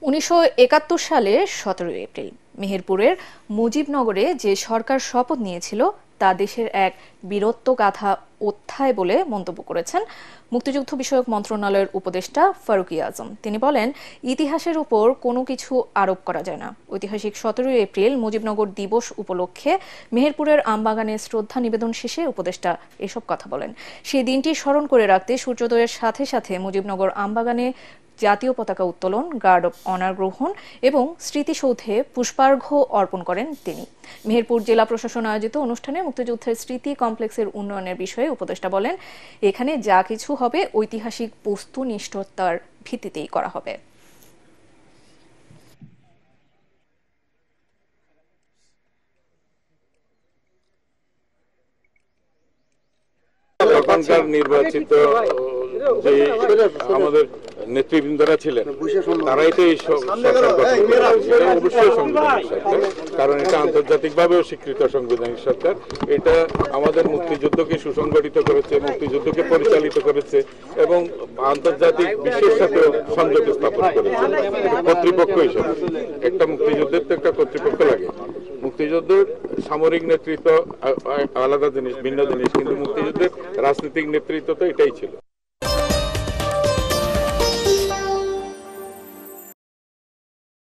1971 সালের 17 এপ্রিল মেহেরপুরের মুজিবনগরে যে সরকার শপথ নিয়েছিল তা দেশের এক বীরত্বগাথা অধ্যায় বলে মন্তব্য করেছেন মুক্তিযুদ্ধ বিষয়ক মন্ত্রণালয়ের উপদেষ্টা ফারুকী আজম। তিনি বলেন, ইতিহাসের উপর কোনো কিছু আরোপ করা যায় না। ঐতিহাসিক 17 এপ্রিল মুজিবনগর দিবস উপলক্ষে মেহেরপুরের আমবাগানে শ্রদ্ধা নিবেদন শেষে উপদেষ্টা এসব কথা বলেন। সেই দিনটি স্মরণ করে রাখতে সূর্যোদয়ের সাথে সাথে মুজিবনগর আমবাগানে জাতীয় পতাকা উত্তোলন, গার্ড অব অনার গ্রহণ এবং স্মৃতিসৌধে পুষ্পার্ঘ্য অর্পণ করেন তিনি। মেহেরপুর জেলা প্রশাসন আয়োজিত অনুষ্ঠানে মুক্তিযুদ্ধের স্মৃতি কমপ্লেক্সের উন্নয়নের বিষয়ে উপদেষ্টা বলেন, এখানে যা কিছু হবে ঐতিহাসিক বস্তুনিষ্ঠতার ভিত্তিতেই করা হবে। এখনকার নির্বাচিত যে আমাদের নেতৃবৃন্দরা ছিলেন তারাই তো এই অবশ্যই সাংবিধানিক সরকার, কারণ এটা আন্তর্জাতিকভাবেও স্বীকৃত সাংবিধানিক সরকার। এটা আমাদের মুক্তিযুদ্ধকে সুসংগঠিত করেছে, মুক্তিযুদ্ধকে পরিচালিত করেছে এবং আন্তর্জাতিক বিশ্বের সাথেও সংযোগ স্থাপন করেছে কর্তৃপক্ষ হিসেবে। একটা মুক্তিযুদ্ধের তো একটা কর্তৃপক্ষ লাগে। মুক্তিযুদ্ধের সামরিক নেতৃত্ব আলাদা জিনিস, ভিন্ন জিনিস, কিন্তু মুক্তিযুদ্ধের রাজনৈতিক নেতৃত্ব তো এটাই ছিল।